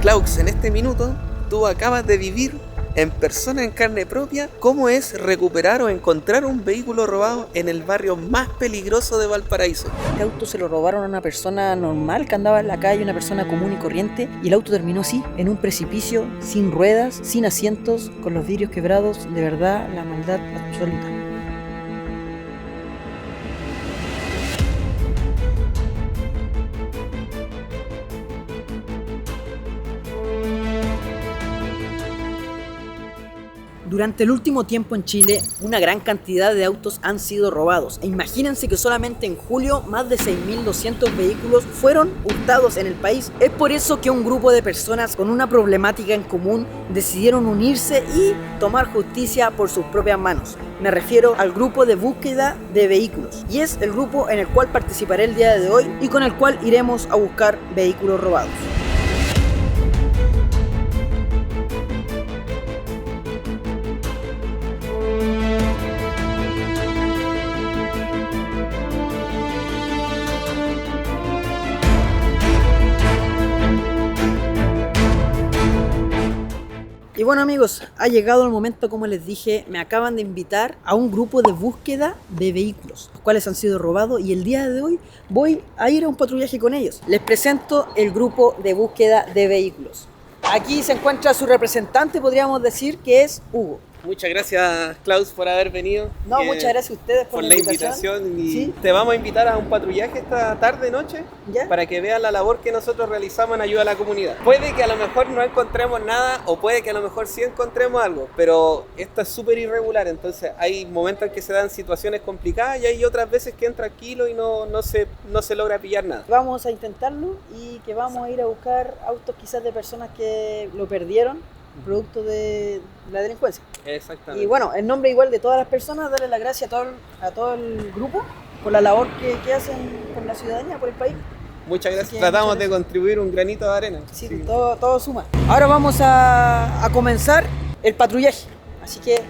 Klaus, en este minuto tú acabas de vivir en persona, en carne propia, cómo es recuperar o encontrar un vehículo robado en el barrio más peligroso de Valparaíso. Este auto se lo robaron a una persona normal que andaba en la calle, una persona común y corriente, y el auto terminó así, en un precipicio, sin ruedas, sin asientos, con los vidrios quebrados. De verdad, la maldad absoluta. Durante el último tiempo en Chile, una gran cantidad de autos han sido robados. E imagínense que solamente en julio, más de 6.200 vehículos fueron hurtados en el país. Es por eso que un grupo de personas con una problemática en común decidieron unirse y tomar justicia por sus propias manos. Me refiero al grupo de búsqueda de vehículos. Y es el grupo en el cual participaré el día de hoy y con el cual iremos a buscar vehículos robados. Y bueno amigos, ha llegado el momento, como les dije, me acaban de invitar a un grupo de búsqueda de vehículos, los cuales han sido robados, y el día de hoy voy a ir a un patrullaje con ellos. Les presento el grupo de búsqueda de vehículos. Aquí se encuentra su representante, podríamos decir que es Hugo. Muchas gracias, Klaus, por haber venido. No, muchas gracias a ustedes por la invitación. Y ¿Sí? te vamos a invitar a un patrullaje esta tarde, noche, ¿Ya? para que veas la labor que nosotros realizamos en ayuda a la comunidad. Puede que a lo mejor no encontremos nada, o puede que a lo mejor sí encontremos algo, pero esto es súper irregular, entonces hay momentos en que se dan situaciones complicadas y hay otras veces que entra tranquilo y no se logra pillar nada. Vamos a intentarlo y que vamos a ir a buscar autos quizás de personas que lo perdieron, producto de la delincuencia. Exactamente. Y bueno, en nombre igual de todas las personas, darle las gracias a todo el grupo por la labor que hacen por la ciudadanía, por el país. Muchas gracias. Tratamos de contribuir un granito de arena. Sí. Todo suma. Ahora vamos a comenzar el patrullaje. Así que...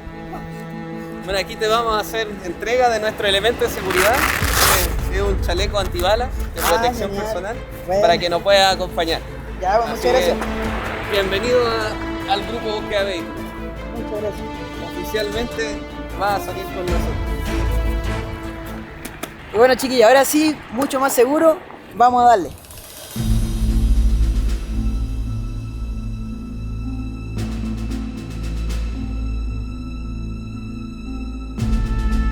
Bueno, aquí te vamos a hacer entrega de nuestro elemento de seguridad. Es un chaleco antibalas de protección personal, para que nos pueda acompañar. Ya, bueno, muchas gracias. Bienvenido al grupo Búsqueda Vehículos. Muchas gracias. Oficialmente vas a salir con nosotros. Y bueno, chiquillos, ahora sí, mucho más seguro, vamos a darle.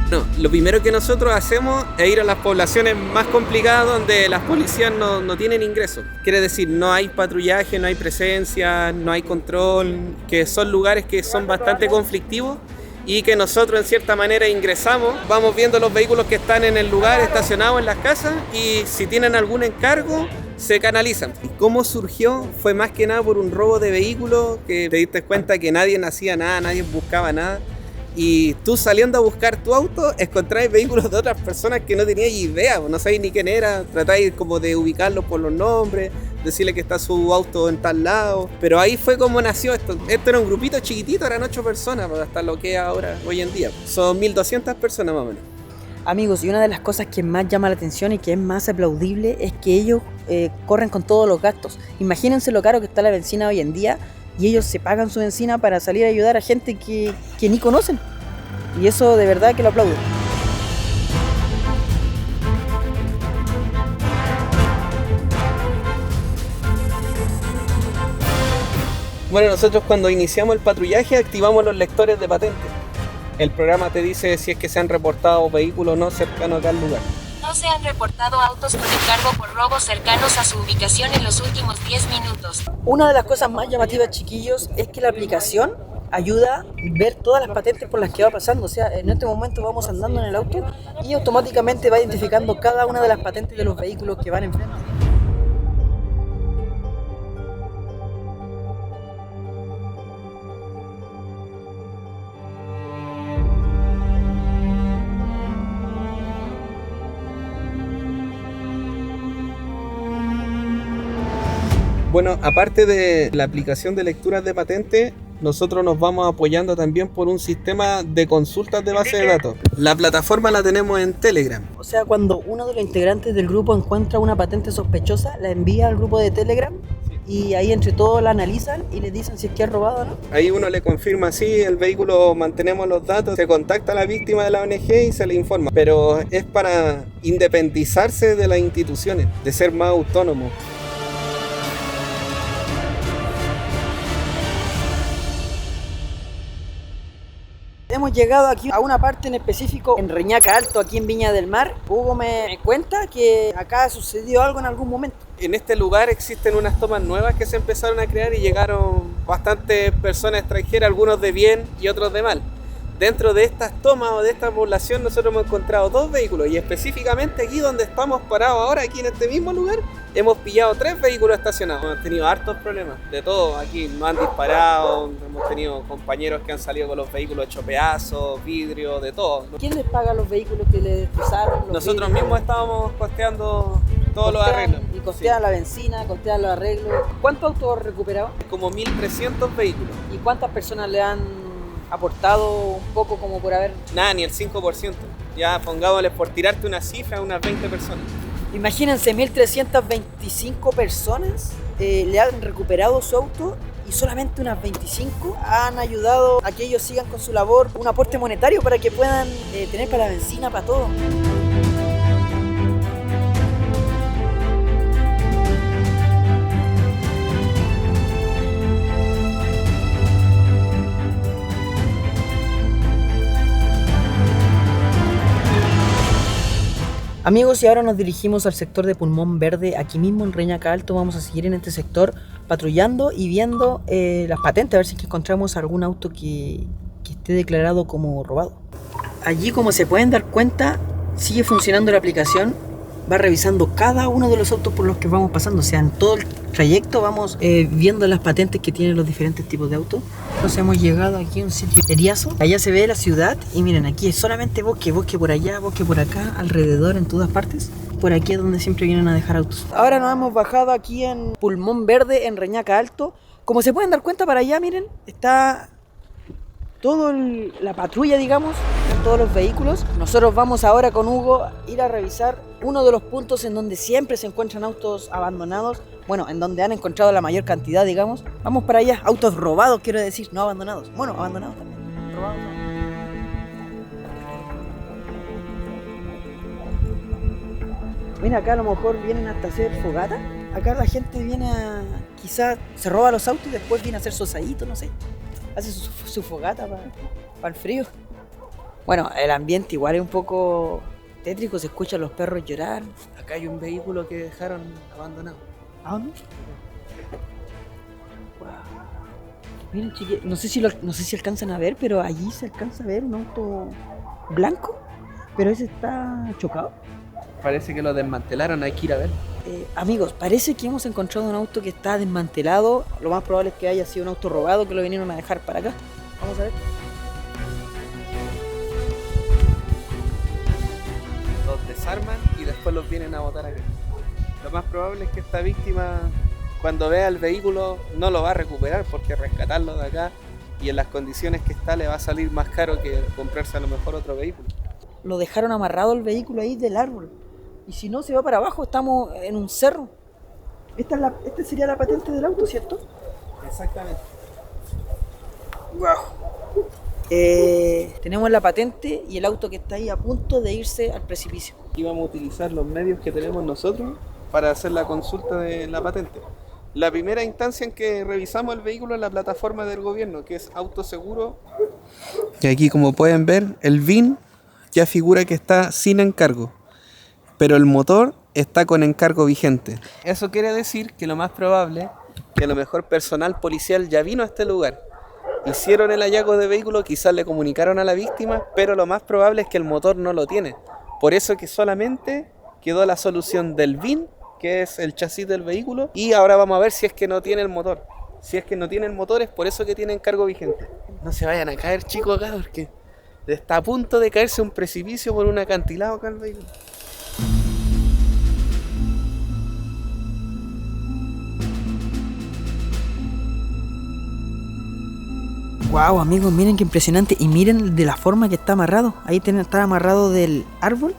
No, lo primero que nosotros hacemos es ir a las poblaciones más complicadas donde las policías no tienen ingreso. Quiere decir, no hay patrullaje, no hay presencia, no hay control, que son lugares que son bastante conflictivos y que nosotros en cierta manera ingresamos, vamos viendo los vehículos que están en el lugar, estacionados en las casas, y si tienen algún encargo, se canalizan. ¿Y cómo surgió? Fue más que nada por un robo de vehículos, que te diste cuenta que nadie hacía nada, nadie buscaba nada. Y tú saliendo a buscar tu auto, encontráis vehículos de otras personas que no teníais idea, no sabéis ni quién era, tratáis como de ubicarlos por los nombres, decirle que está su auto en tal lado. Pero ahí fue como nació esto. Esto era un grupito chiquitito, eran 8 personas, hasta lo que es ahora, hoy en día. Son 1.200 personas más o menos. Amigos, y una de las cosas que más llama la atención y que es más aplaudible es que ellos corren con todos los gastos. Imagínense lo caro que está la benzina hoy en día, y ellos se pagan su benzina para salir a ayudar a gente que ni conocen. Y eso de verdad que lo aplaudo. Bueno, nosotros cuando iniciamos el patrullaje activamos los lectores de patente. El programa te dice si es que se han reportado vehículos o no cercanos acá al lugar. No se han reportado autos con encargo por robos cercanos a su ubicación en los últimos 10 minutos. Una de las cosas más llamativas, chiquillos, es que la aplicación ayuda a ver todas las patentes por las que va pasando. O sea, en este momento vamos andando en el auto y automáticamente va identificando cada una de las patentes de los vehículos que van enfrente. Bueno, aparte de la aplicación de lecturas de patente, nosotros nos vamos apoyando también por un sistema de consultas de base de datos. La plataforma la tenemos en Telegram. O sea, cuando uno de los integrantes del grupo encuentra una patente sospechosa, la envía al grupo de Telegram y ahí entre todos la analizan y les dicen si es que es robado o no. Ahí uno le confirma sí, el vehículo, mantenemos los datos, se contacta a la víctima de la ONG y se le informa. Pero es para independizarse de las instituciones, de ser más autónomo. Hemos llegado aquí a una parte en específico en Reñaca Alto, aquí en Viña del Mar. Hugo me cuenta que acá sucedió algo en algún momento. En este lugar existen unas tomas nuevas que se empezaron a crear y llegaron bastantes personas extranjeras, algunos de bien y otros de mal. Dentro de estas tomas o de esta población nosotros hemos encontrado 2 vehículos y específicamente aquí donde estamos parados ahora, aquí en este mismo lugar, hemos pillado 3 vehículos estacionados. Hemos tenido hartos problemas, de todo. Aquí nos han disparado, hemos tenido compañeros que han salido con los vehículos hechos pedazos, vidrio, de todo. ¿Quién les paga los vehículos que les destrozaron? Nosotros mismos estábamos costeando todos los arreglos. Y costean la benzina, costean los arreglos. ¿Cuántos autos recuperados? Como 1.300 vehículos. ¿Y cuántas personas le han aportado un poco como por haber...? Nada, ni el 5%. Ya pongámosle por tirarte una cifra, unas 20 personas. Imagínense, 1.325 personas le han recuperado su auto y solamente unas 25 han ayudado a que ellos sigan con su labor, un aporte monetario para que puedan tener para la benzina, para todo. Amigos, y ahora nos dirigimos al sector de Pulmón Verde, aquí mismo en Reñaca Alto. Vamos a seguir en este sector patrullando y viendo las patentes, a ver si es que encontramos algún auto que esté declarado como robado. Allí, como se pueden dar cuenta, sigue funcionando la aplicación. Va revisando cada uno de los autos por los que vamos pasando. O sea, en todo el trayecto vamos viendo las patentes que tienen los diferentes tipos de autos. Entonces hemos llegado aquí a un sitio eriazo. Allá se ve la ciudad y miren, aquí es solamente bosque, bosque por allá, bosque por acá, alrededor, en todas partes. Por aquí es donde siempre vienen a dejar autos. Ahora nos hemos bajado aquí en Pulmón Verde, en Reñaca Alto. Como se pueden dar cuenta, para allá, miren, está toda la patrulla, digamos, en todos los vehículos. Nosotros vamos ahora con Hugo a ir a revisar uno de los puntos en donde siempre se encuentran autos abandonados. Bueno, en donde han encontrado la mayor cantidad, digamos. Vamos para allá. Autos robados, quiero decir, no abandonados. Bueno, abandonados también. Robados no. Mira, acá a lo mejor vienen hasta hacer fogata. Acá la gente viene a... Quizás se roba los autos y después viene a hacer su asadito, no sé. Hace su fogata para el frío. Bueno, el ambiente igual es un poco tétrico, se escuchan los perros llorar. Acá hay un vehículo que dejaron abandonado. ¿A dónde? Wow. Miren, chiquillos, no sé si alcanzan a ver, pero allí se alcanza a ver un auto blanco, pero ese está chocado. Parece que lo desmantelaron, hay que ir a ver. Amigos, parece que hemos encontrado un auto que está desmantelado. Lo más probable es que haya sido un auto robado que lo vinieron a dejar para acá. Vamos a ver. Los desarman y después los vienen a botar acá. Lo más probable es que esta víctima, cuando vea el vehículo, no lo va a recuperar, porque rescatarlo de acá y en las condiciones que está le va a salir más caro que comprarse a lo mejor otro vehículo. Lo dejaron amarrado el vehículo ahí del árbol. Y si no, se va para abajo, estamos en un cerro. Esta sería la patente del auto, ¿cierto? Exactamente. Wow. Tenemos la patente y el auto que está ahí a punto de irse al precipicio. Y vamos a utilizar los medios que tenemos nosotros para hacer la consulta de la patente. La primera instancia en que revisamos el vehículo es la plataforma del gobierno, que es Autoseguro. Y aquí, como pueden ver, el VIN ya figura que está sin encargo, pero el motor está con encargo vigente. Eso quiere decir que lo más probable es que a lo mejor personal policial ya vino a este lugar. Hicieron el hallazgo de vehículo, quizás le comunicaron a la víctima, pero lo más probable es que el motor no lo tiene. Por eso que solamente quedó la solución del VIN, que es el chasis del vehículo, y ahora vamos a ver si es que no tiene el motor. Si es que no tiene el motor, es por eso que tiene encargo vigente. No se vayan a caer, chicos, acá, porque está a punto de caerse un precipicio por un acantilado acá el vehículo. Wow, amigos, miren qué impresionante. Y miren de la forma que está amarrado. Ahí está amarrado del árbol.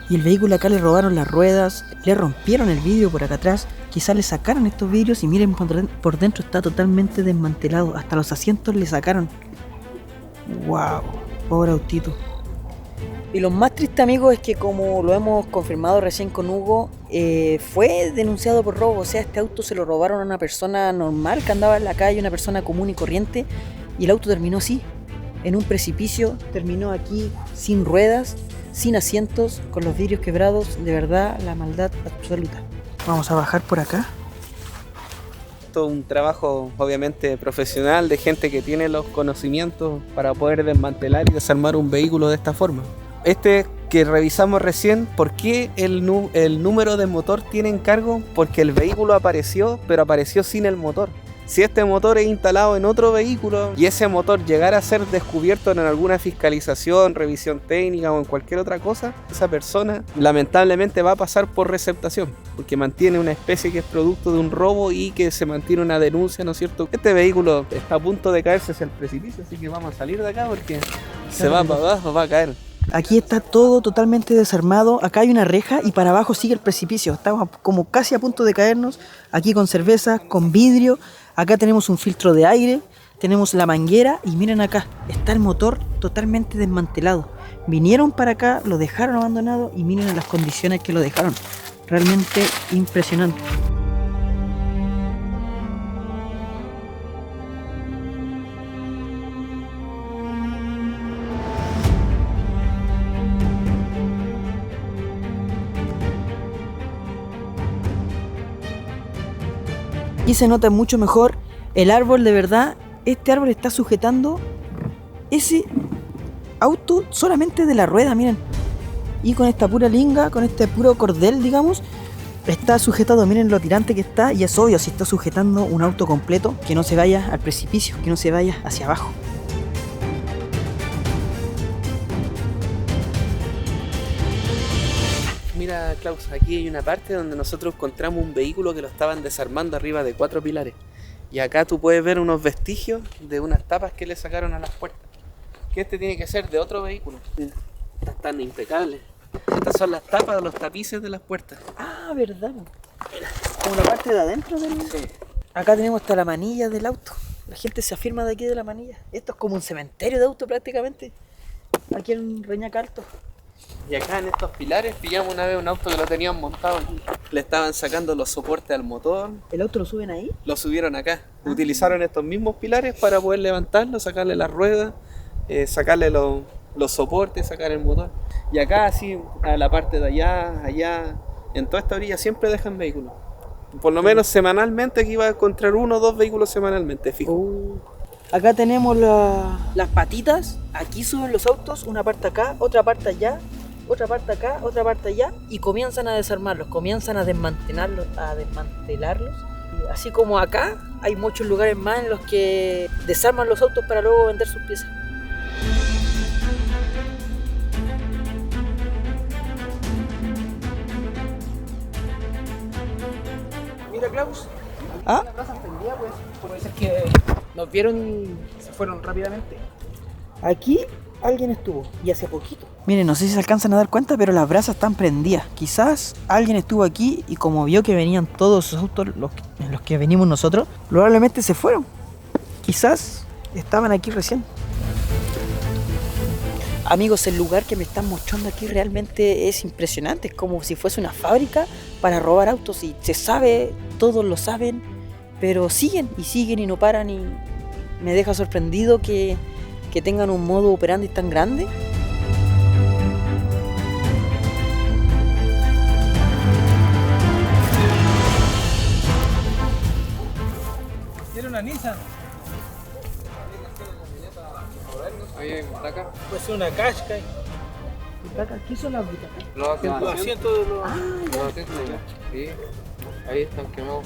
Y el vehículo acá le robaron las ruedas, le rompieron el vidrio por acá atrás. quizás le sacaron estos vidrios y miren por dentro está totalmente desmantelado. Hasta los asientos le sacaron. Wow, pobre autito. Y lo más triste, amigos, es que como lo hemos confirmado recién con Hugo, fue denunciado por robo. O sea, este auto se lo robaron a una persona normal que andaba en la calle, una persona común y corriente, y el auto terminó así, en un precipicio, terminó aquí sin ruedas, sin asientos, con los vidrios quebrados. De verdad, la maldad absoluta. Vamos a bajar por acá. Esto es un trabajo obviamente profesional de gente que tiene los conocimientos para poder desmantelar y desarmar un vehículo de esta forma. Este que revisamos recién, ¿por qué el número de motor tiene encargo? Porque el vehículo apareció, pero apareció sin el motor. Si este motor es instalado en otro vehículo y ese motor llegara a ser descubierto en alguna fiscalización, revisión técnica o en cualquier otra cosa, esa persona lamentablemente va a pasar por receptación, porque mantiene una especie que es producto de un robo y que se mantiene una denuncia, ¿no es cierto? Este vehículo está a punto de caerse hacia el precipicio, así que vamos a salir de acá porque se va para abajo, va a caer. Aquí está todo totalmente desarmado. Acá hay una reja y para abajo sigue el precipicio. Estamos como casi a punto de caernos. Aquí con cerveza, con vidrio. Acá tenemos un filtro de aire. Tenemos la manguera y miren acá. Está el motor totalmente desmantelado. Vinieron para acá, lo dejaron abandonado y miren las condiciones que lo dejaron. Realmente impresionante. Aquí se nota mucho mejor el árbol, de verdad. Este árbol está sujetando ese auto solamente de la rueda, miren. Y con esta pura linga, con este puro cordel, digamos, está sujetado. Miren lo tirante que está. Y es obvio, si está sujetando un auto completo, que no se vaya al precipicio, que no se vaya hacia abajo. Mira, Klaus, aquí hay una parte donde nosotros encontramos un vehículo que lo estaban desarmando arriba de 4 pilares. Y acá tú puedes ver unos vestigios de unas tapas que le sacaron a las puertas. Que este tiene que ser de otro vehículo. Mira, están impecables. Estas son las tapas de los tapices de las puertas. Ah, verdad. Como la parte de adentro del... Sí. Acá tenemos hasta la manilla del auto. La gente se afirma de aquí de la manilla. Esto es como un cementerio de auto prácticamente. Aquí en Reñaca Alto. Y acá en estos pilares pillamos una vez un auto que lo tenían montado aquí. Le estaban sacando los soportes al motor. ¿El auto lo suben ahí? Lo subieron acá. Utilizaron estos mismos pilares para poder levantarlo, sacarle las ruedas, sacarle los soportes, sacar el motor. Y acá así, a la parte de allá, en toda esta orilla siempre dejan vehículos. Por lo menos semanalmente aquí va a encontrar 1 o 2 vehículos semanalmente, fijo. Acá tenemos las patitas. Aquí suben los autos, una parte acá, otra parte allá, otra parte acá, otra parte allá, y comienzan a desarmarlos, comienzan a desmantelarlos. Y así como acá, hay muchos lugares más en los que desarman los autos para luego vender sus piezas. Mira, Klaus. ¿Ah? La plaza encendida, pues. Puede ser que nos vieron y se fueron rápidamente. Aquí alguien estuvo, y hace poquito. Miren, no sé si se alcanzan a dar cuenta, pero las brasas están prendidas. Quizás alguien estuvo aquí y como vio que venían todos esos autos en los que venimos nosotros, probablemente se fueron. Quizás estaban aquí recién. Amigos, el lugar que me están mostrando aquí realmente es impresionante. Es como si fuese una fábrica para robar autos y se sabe, todos lo saben, pero siguen y no paran, y me deja sorprendido que tengan un modo operandi tan grande. Tiene una Nissan. Ahí, acá. Puede ser una Qashqai. ¿Qué son las butacas? Los asientos de los... Sí, ahí están quemados.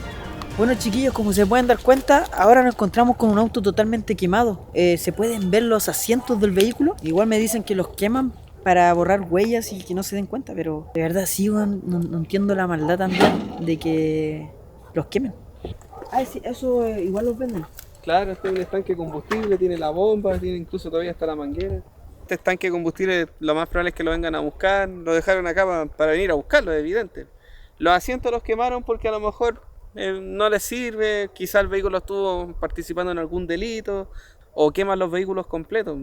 Bueno, chiquillos, como se pueden dar cuenta, ahora nos encontramos con un auto totalmente quemado. Se pueden ver los asientos del vehículo. Igual me dicen que los queman para borrar huellas y que no se den cuenta, pero de verdad sí, no entiendo la maldad también de que los quemen. Ah, sí, eso igual los venden. Claro, este es un estanque de combustible, tiene la bomba, tiene incluso todavía hasta la manguera. Este estanque de combustible lo más probable es que lo vengan a buscar, lo dejaron acá para venir a buscarlo, es evidente. Los asientos los quemaron porque a lo mejor no les sirve, quizá el vehículo estuvo participando en algún delito, o queman los vehículos completos.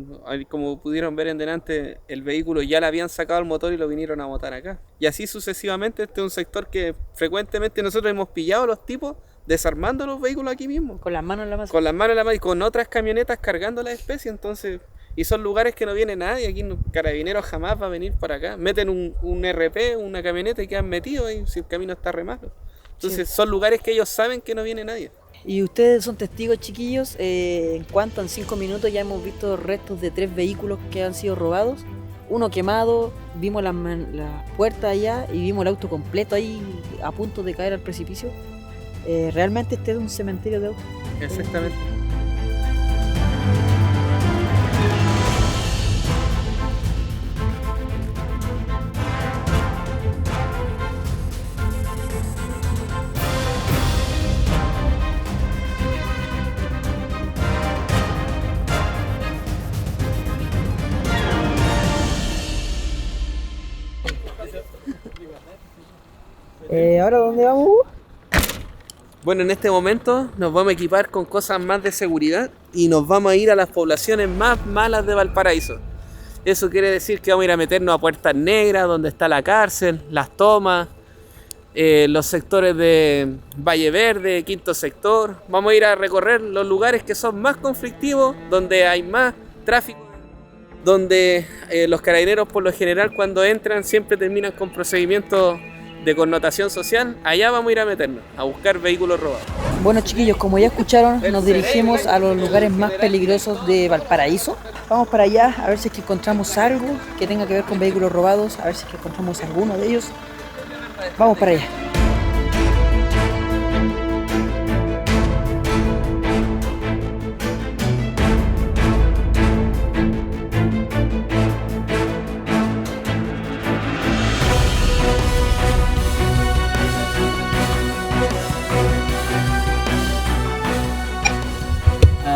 Como pudieron ver en delante, el vehículo ya le habían sacado el motor y lo vinieron a botar acá. Y así sucesivamente. Este es un sector que frecuentemente nosotros hemos pillado a los tipos desarmando los vehículos aquí mismo. Con las manos en la masa. Con las manos en la mano y con otras camionetas cargando la especie. Entonces, y son lugares que no viene nadie. Aquí Carabineros jamás va a venir para acá. Meten un RP, una camioneta y quedan metidos ahí si el camino está re malo. Entonces son lugares que ellos saben que no viene nadie. Y ustedes son testigos, chiquillos, en cuanto en 5 minutos ya hemos visto restos de 3 vehículos que han sido robados. Uno quemado, vimos las puertas allá y vimos el auto completo ahí a punto de caer al precipicio. Realmente este es un cementerio de autos. Exactamente. ¿Ahora dónde vamos? Bueno, en este momento nos vamos a equipar con cosas más de seguridad y nos vamos a ir a las poblaciones más malas de Valparaíso. Eso quiere decir que vamos a ir a meternos a Puertas Negras, donde está la cárcel, Las Tomas, los sectores de Valle Verde, Quinto Sector. Vamos a ir a recorrer los lugares que son más conflictivos, donde hay más tráfico, donde los carabineros por lo general cuando entran siempre terminan con procedimientos de connotación social. Allá vamos a ir a meternos, a buscar vehículos robados. Bueno, chiquillos, como ya escucharon, nos dirigimos a los lugares más peligrosos de Valparaíso. Vamos para allá a ver si es que encontramos algo que tenga que ver con vehículos robados, a ver si es que encontramos alguno de ellos. Vamos para allá.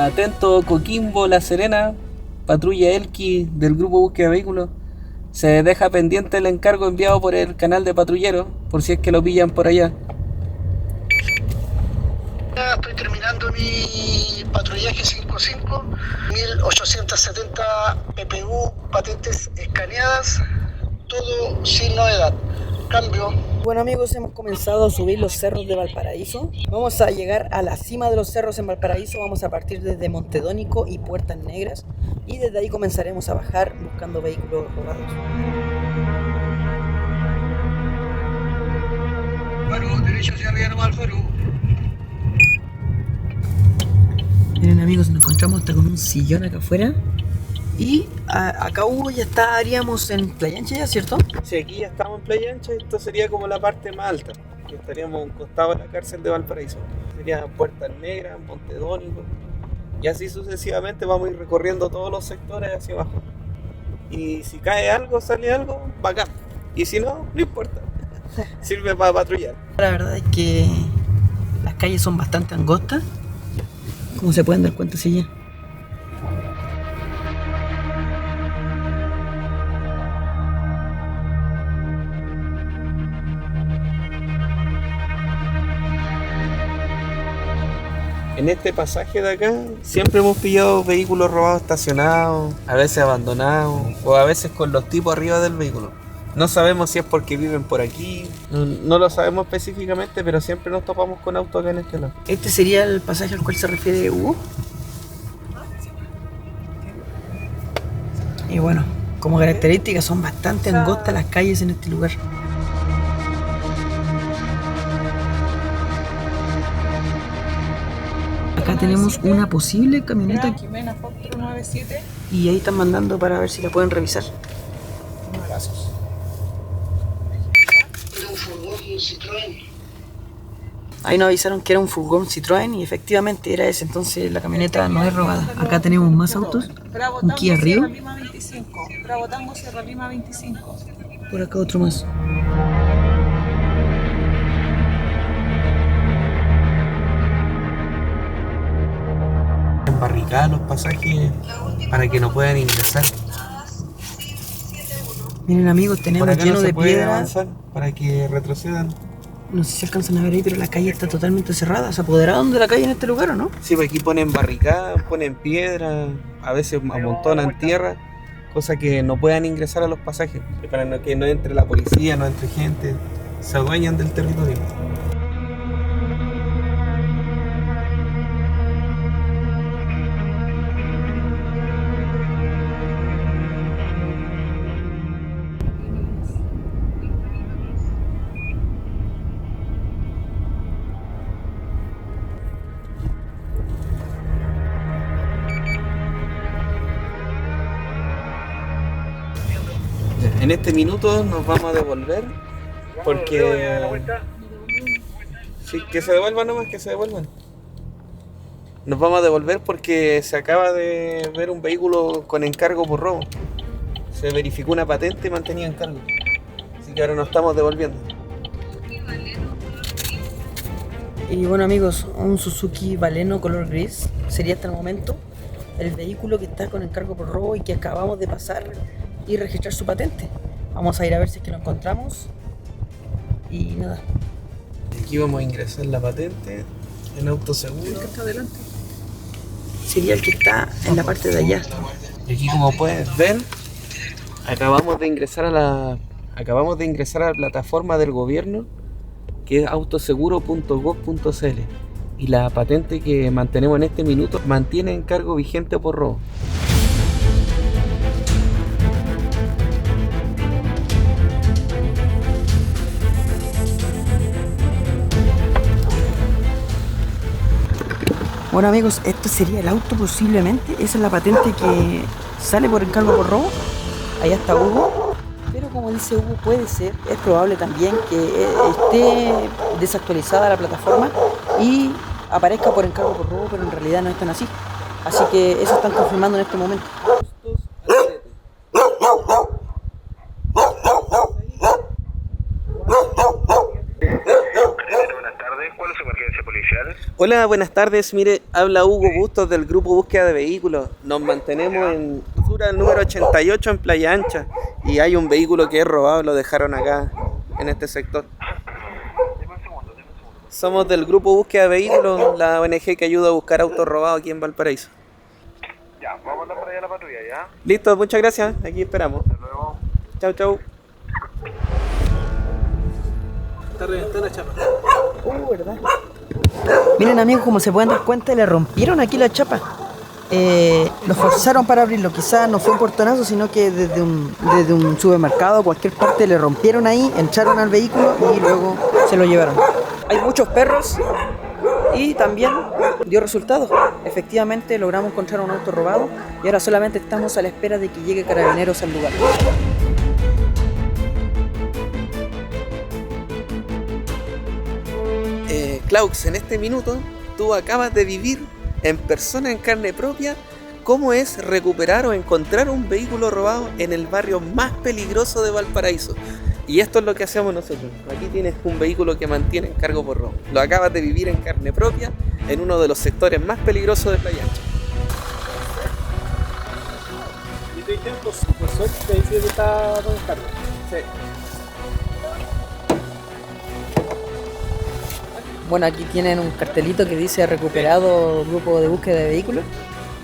Atento, Coquimbo, La Serena, patrulla Elqui del grupo Búsqueda de Vehículos. Se deja pendiente el encargo enviado por el canal de patrulleros, por si es que lo pillan por allá. Estoy terminando mi patrullaje 5-5, 1870 PPU, patentes escaneadas, todo sin novedad. Cambio. Bueno, amigos, hemos comenzado a subir los cerros de Valparaíso. Vamos a llegar a la cima de los cerros en Valparaíso. Vamos a partir desde Montedónico y Puertas Negras y desde ahí comenzaremos a bajar buscando vehículos robados. Faro, derecho hacia arriba nomás al faro. Miren, amigos, nos encontramos hasta con un sillón acá afuera. Y acá Hugo ya estaríamos en Playa Ancha ya, ¿cierto? Si aquí ya estamos en Playa Ancha, esto sería como la parte más alta, que estaríamos encostados en la cárcel de Valparaíso. Sería Puertas Negras, Montedónico, y así sucesivamente vamos a ir recorriendo todos los sectores hacia abajo. Y si cae algo, sale algo, bacán. Y si no, no importa. Sirve para patrullar. La verdad es que las calles son bastante angostas, como se pueden dar cuenta si ya. En este pasaje de acá siempre hemos pillado vehículos robados estacionados, a veces abandonados o a veces con los tipos arriba del vehículo. No sabemos si es porque viven por aquí, no lo sabemos específicamente, pero siempre nos topamos con autos acá en este lado. ¿Este sería el pasaje al cual se refiere Hugo? Y bueno, como características son bastante angostas las calles en este lugar. Acá tenemos una posible camioneta y ahí están mandando para ver si la pueden revisar. Gracias. Un furgón Citroën. Ahí nos avisaron que era un furgón Citroën y efectivamente era ese, entonces la camioneta no es robada. Acá tenemos más autos, un Kia Rio. Bravo Tango, Sierra Lima 25. Por acá otro más. Barricadas los pasajes para que no puedan ingresar. Miren, amigos, Por tenemos acá lleno no se de puede piedra. avanzar para que retrocedan. No sé si alcanzan a ver ahí, pero la calle está totalmente cerrada. ¿Se apoderaron de la calle en este lugar o no? Sí, pues aquí ponen barricadas, ponen piedra, a veces amontonan tierra, cosa que no puedan ingresar a los pasajes, para que no entre la policía, no entre gente, se adueñan del territorio. En este minuto nos vamos a devolver porque... Sí, que se devuelvan nomás, que se devuelvan. Nos vamos a devolver porque se acaba de ver un vehículo con encargo por robo. Se verificó una patente y mantenía encargo. Así que ahora nos estamos devolviendo. Y bueno amigos, un Suzuki Baleno color gris sería hasta el momento el vehículo que está con encargo por robo y que acabamos de pasar y registrar su patente. Vamos a ir a ver si es que lo encontramos. Y nada. Aquí vamos a ingresar la patente en autoseguro. El que está adelante sería el que está en la parte de allá. Y aquí, como puedes ver, acabamos de ingresar a la plataforma del gobierno, que es autoseguro.gov.cl, y la patente que mantenemos en este minuto mantiene encargo vigente por robo. Bueno amigos, esto sería el auto posiblemente. Esa es la patente que sale por encargo por robo. Allá está Hugo. Pero como dice Hugo, puede ser, es probable también que esté desactualizada la plataforma y aparezca por encargo por robo, pero en realidad no es tan así. Así que eso están confirmando en este momento. Hola, buenas tardes. Mire, habla Hugo Bustos del grupo Búsqueda de Vehículos. Nos mantenemos en Sura número 88 en Playa Ancha y hay un vehículo que es robado, lo dejaron acá en este sector. Somos del grupo Búsqueda de Vehículos, la ONG que ayuda a buscar autos robados aquí en Valparaíso. Ya, vamos a andar para allá a la patrulla, ¿ya? Listo, muchas gracias. Aquí esperamos. Hasta luego. Chau, chau. Está reventada la chapa. ¿Verdad? Miren amigos, como se pueden dar cuenta, le rompieron aquí la chapa. Lo forzaron para abrirlo. Quizás no fue un portonazo, sino que desde un supermercado, cualquier parte, le rompieron ahí, entraron al vehículo y luego se lo llevaron. Hay muchos perros y también dio resultado. Efectivamente logramos encontrar un auto robado y ahora solamente estamos a la espera de que llegue Carabineros al lugar. Klaus, en este minuto tú acabas de vivir en persona, en carne propia, cómo es recuperar o encontrar un vehículo robado en el barrio más peligroso de Valparaíso. Y esto es lo que hacemos nosotros. Aquí tienes un vehículo que mantiene encargo por robo. Lo acabas de vivir en carne propia en uno de los sectores más peligrosos de Playa Ancha. Y te dicen, por suerte, te dice que está con encargo. Sí. Bueno, aquí tienen un cartelito que dice recuperado grupo de búsqueda de vehículos.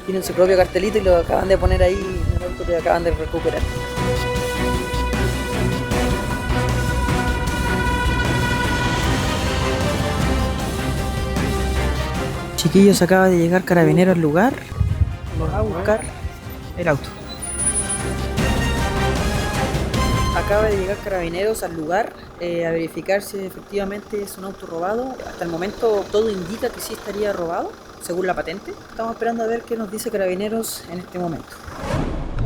Tienen su propio cartelito y lo acaban de poner ahí en el auto que acaban de recuperar. Chiquillos, acaba de llegar Carabineros al lugar. Va a buscar el auto. Acaba de llegar Carabineros al lugar a verificar si efectivamente es un auto robado. Hasta el momento todo indica que sí estaría robado, según la patente. Estamos esperando a ver qué nos dice Carabineros en este momento.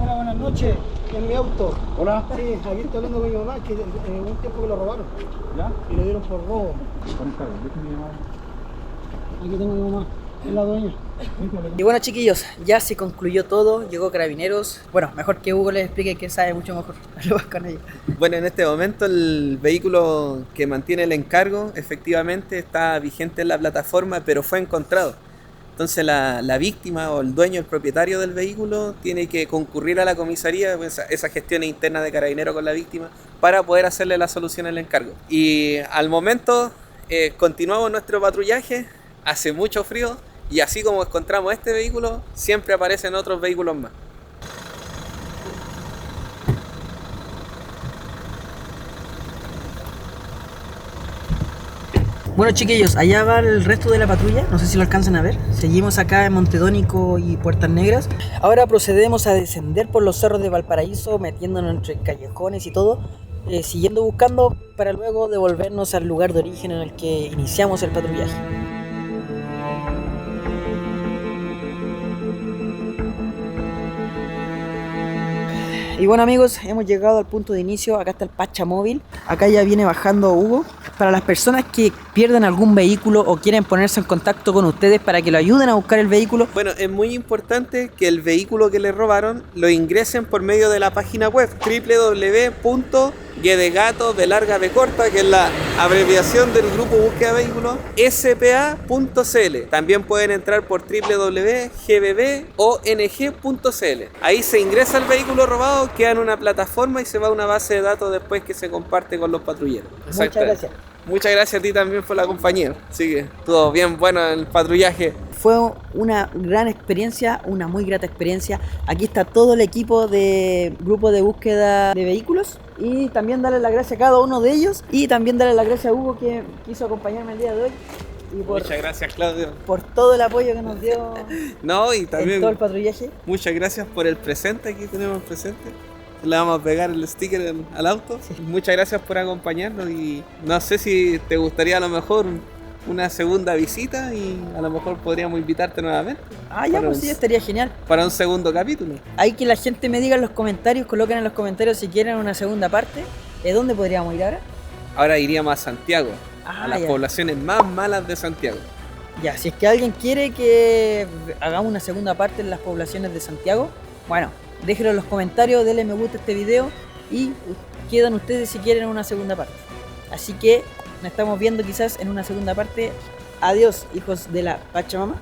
Hola, buenas noches. En mi auto. Hola. Sí, aquí estoy hablando con mi mamá, que un tiempo que lo robaron. ¿Ya? Y lo dieron por robo. Aquí tengo a mi mamá, es la dueña. Y bueno chiquillos, ya se concluyó todo, llegó Carabineros. Bueno, mejor que Hugo les explique que sabe mucho mejor. Lo vas con ella. Bueno, en este momento el vehículo que mantiene el encargo efectivamente está vigente en la plataforma, pero fue encontrado. Entonces la víctima o el dueño, el propietario del vehículo, tiene que concurrir a la comisaría, pues, esa gestión interna de Carabineros con la víctima, para poder hacerle la solución al encargo. Y al momento continuamos nuestro patrullaje, hace mucho frío y así como encontramos este vehículo, siempre aparecen otros vehículos más. Bueno, chiquillos, allá va el resto de la patrulla, no sé si lo alcanzan a ver. Seguimos acá en Montedónico y Puertas Negras. Ahora procedemos a descender por los cerros de Valparaíso, metiéndonos entre callejones y todo, siguiendo buscando para luego devolvernos al lugar de origen en el que iniciamos el patrullaje. Y bueno, amigos, hemos llegado al punto de inicio. Acá está el Pachamóvil. Acá ya viene bajando Hugo. Para las personas que pierden algún vehículo o quieren ponerse en contacto con ustedes para que lo ayuden a buscar el vehículo. Bueno, es muy importante que el vehículo que le robaron lo ingresen por medio de la página web www.guedegato_b, que es la abreviación del grupo Búsqueda Vehículos, spa.cl. También pueden entrar por www.gbbong.cl. Ahí se ingresa el vehículo robado, queda en una plataforma y se va a una base de datos después que se comparte con los patrulleros. Muchas gracias. Muchas gracias a ti también por la compañía. Así que todo bien bueno el patrullaje. Fue una gran experiencia, una muy grata experiencia. Aquí está todo el equipo de grupo de búsqueda de vehículos. Y también darle las gracias a cada uno de ellos. Y también darle las gracias a Hugo que quiso acompañarme el día de hoy. Y muchas gracias, Claudio. Por todo el apoyo que nos dio y también en todo el patrullaje. Muchas gracias por el presente. Aquí tenemos el presente. Le vamos a pegar el sticker al auto. Sí. Muchas gracias por acompañarnos y no sé si te gustaría a lo mejor una segunda visita y a lo mejor podríamos invitarte nuevamente. Ya, pues sí, estaría genial. Para un segundo capítulo. Hay que la gente me diga en los comentarios, coloquen en los comentarios si quieren una segunda parte. ¿Dónde podríamos ir ahora? Ahora iríamos a Santiago, a las poblaciones más malas de Santiago. Ya, si es que alguien quiere que hagamos una segunda parte en las poblaciones de Santiago, bueno, déjenlo en los comentarios, denle me gusta a este video y quedan ustedes si quieren una segunda parte. Así que nos estamos viendo quizás en una segunda parte. Adiós, hijos de la Pachamama.